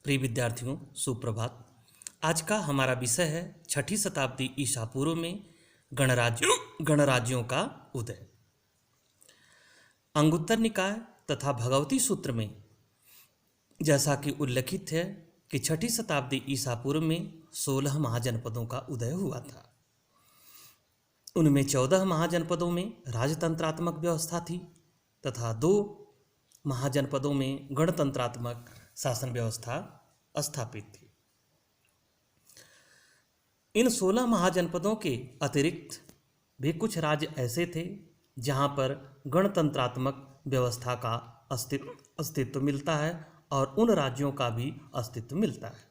प्रिय विद्यार्थियों, सुप्रभात। आज का हमारा विषय है 6ठी शताब्दी ईसा पूर्व में गणराज्यों का उदय। अंगुत्तर निकाय तथा भगवती सूत्र में जैसा कि उल्लेखित है कि 6ठी शताब्दी ईसा पूर्व में 16 महाजनपदों का उदय हुआ था। उनमें 14 महाजनपदों में राजतंत्रात्मक व्यवस्था थी तथा 2 महाजनपदों में गणतंत्रात्मक शासन व्यवस्था स्थापित थी। इन 16 महाजनपदों के अतिरिक्त भी कुछ राज्य ऐसे थे जहां पर गणतंत्रात्मक व्यवस्था का अस्तित्व मिलता है और उन राज्यों का भी अस्तित्व मिलता है।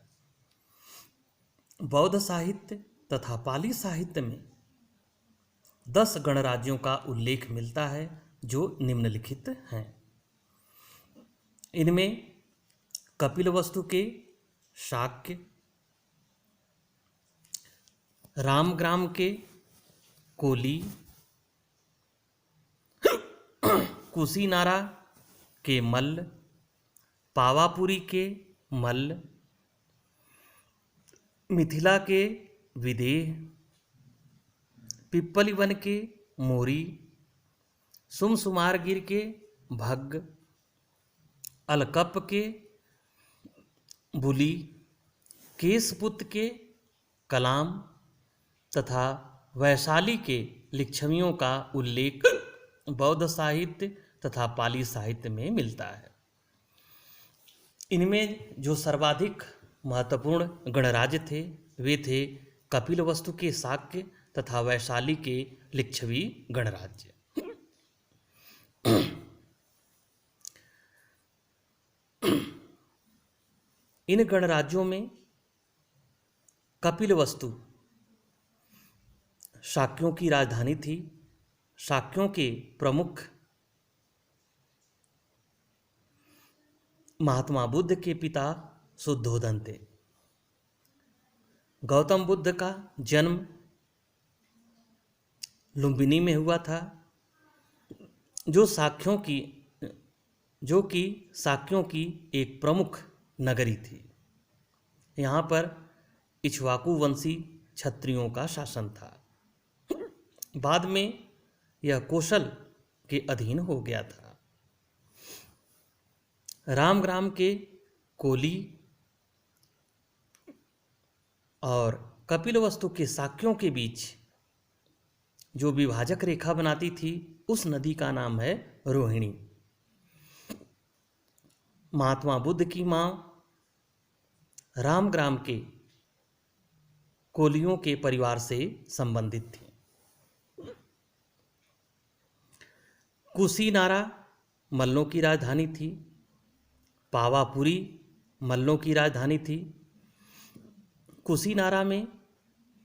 बौद्ध साहित्य तथा पाली साहित्य में 10 गणराज्यों का उल्लेख मिलता है जो निम्नलिखित हैं। इनमें कपिलवस्तु के शाक्य, रामग्राम के कोली, कुशीनारा के मल्ल, पावापुरी के मल्ल, मिथिला के विदेह, पिप्पलीवन के मोरी, सुमसुमारगिर के भग्ग, अलकप के बुली, केसपुत के कलाम तथा वैशाली के लिच्छवियों का उल्लेख बौद्ध साहित्य तथा पाली साहित्य में मिलता है। इनमें जो सर्वाधिक महत्वपूर्ण गणराज्य थे वे थे कपिलवस्तु के शाक्य तथा वैशाली के लिच्छवी गणराज्य। इन गणराज्यों में कपिलवस्तु शाक्यों की राजधानी थी। शाक्यों के प्रमुख महात्मा बुद्ध के पिता शुद्धोदन थे। गौतम बुद्ध का जन्म लुम्बिनी में हुआ था, जो कि शाक्यों की एक प्रमुख नगरी थी। यहाँ पर इक्ष्वाकु वंशी क्षत्रियों का शासन था। बाद में यह कोशल के अधीन हो गया था। रामग्राम के कोली और कपिलवस्तु के शाक्यों के बीच जो विभाजक रेखा बनाती थी उस नदी का नाम है रोहिणी। महात्मा बुद्ध की मां रामग्राम के कोलियों के परिवार से संबंधित थी। कुशीनारा मल्लों की राजधानी थी। पावापुरी मल्लों की राजधानी थी। कुशीनारा में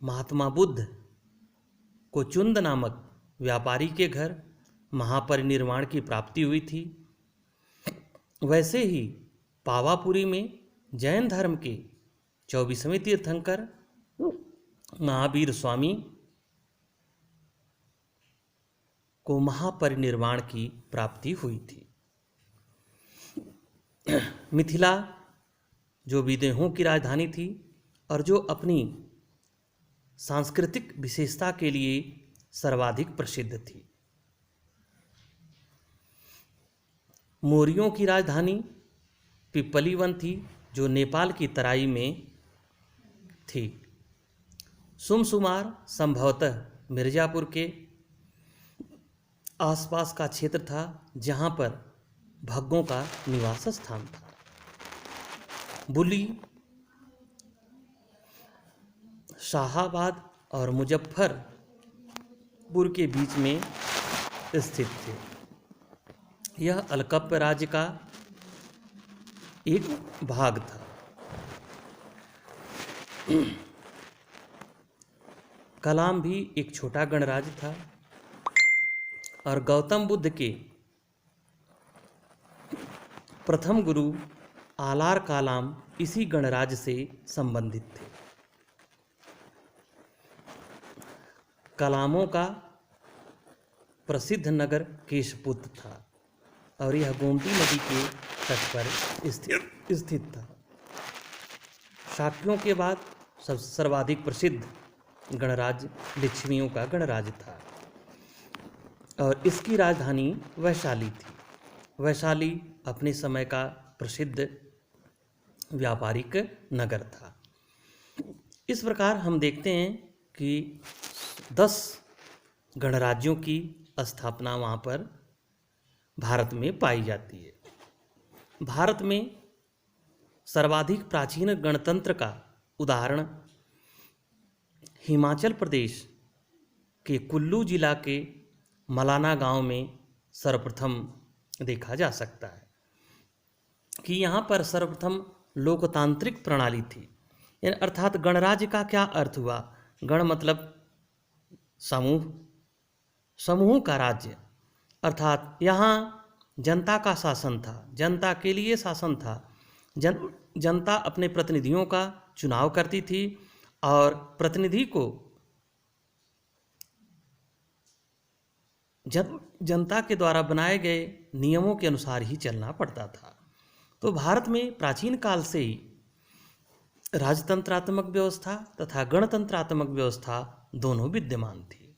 महात्मा बुद्ध को चुंद नामक व्यापारी के घर महापरिनिर्वाण की प्राप्ति हुई थी। वैसे ही पावापुरी में जैन धर्म के 24वें तीर्थंकर महावीर स्वामी को महापरिनिर्वाण की प्राप्ति हुई थी। मिथिला जो विदेहों की राजधानी थी और जो अपनी सांस्कृतिक विशेषता के लिए सर्वाधिक प्रसिद्ध थी। मौर्यों की राजधानी पिप्पलीवन थी जो नेपाल की तराई में थी। सुमसुमार संभवतः मिर्जापुर के आसपास का क्षेत्र था जहाँ पर भग्गों का निवास स्थान था। बुली शाहाबाद और मुजफ्फरपुर के बीच में स्थित थे। यह अलकप राज्य का एक भाग था। कलाम भी एक छोटा गणराज्य था और गौतम बुद्ध के प्रथम गुरु आलार कालाम इसी गणराज्य से संबंधित थे। कलामों का प्रसिद्ध नगर केशपुत था और यह गोमती नदी के तट पर स्थित था। शाक्यों के बाद सब सर्वाधिक प्रसिद्ध गणराज्य लिच्छवियों का गणराज्य था और इसकी राजधानी वैशाली थी। वैशाली अपने समय का प्रसिद्ध व्यापारिक नगर था। इस प्रकार हम देखते हैं कि 10 गणराज्यों की स्थापना वहाँ पर भारत में पाई जाती है। भारत में सर्वाधिक प्राचीन गणतंत्र का उदाहरण हिमाचल प्रदेश के कुल्लू जिला के मलाना गांव में सर्वप्रथम देखा जा सकता है कि यहाँ पर सर्वप्रथम लोकतांत्रिक प्रणाली थी। अर्थात गणराज्य का क्या अर्थ हुआ? गण मतलब समूह, समूह का राज्य, अर्थात यहाँ जनता का शासन था, जनता के लिए शासन था। जनता अपने प्रतिनिधियों का चुनाव करती थी और प्रतिनिधि को जनता के द्वारा बनाए गए नियमों के अनुसार ही चलना पड़ता था। तो भारत में प्राचीन काल से ही राजतंत्रात्मक व्यवस्था तथा गणतंत्रात्मक व्यवस्था दोनों विद्यमान थी।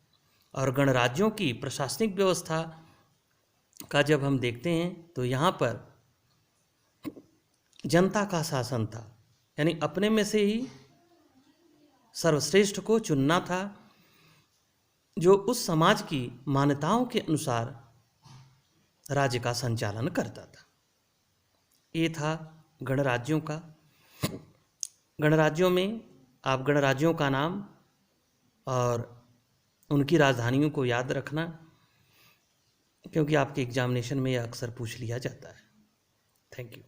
और गणराज्यों की प्रशासनिक व्यवस्था का जब हम देखते हैं तो यहाँ पर जनता का शासन था, यानी अपने में से ही सर्वश्रेष्ठ को चुनना था जो उस समाज की मान्यताओं के अनुसार राज्य का संचालन करता था। ये था गणराज्यों का। गणराज्यों में आप गणराज्यों का नाम और उनकी राजधानियों को याद रखना, क्योंकि आपके एग्जामिनेशन में यह अक्सर पूछ लिया जाता है। Thank you.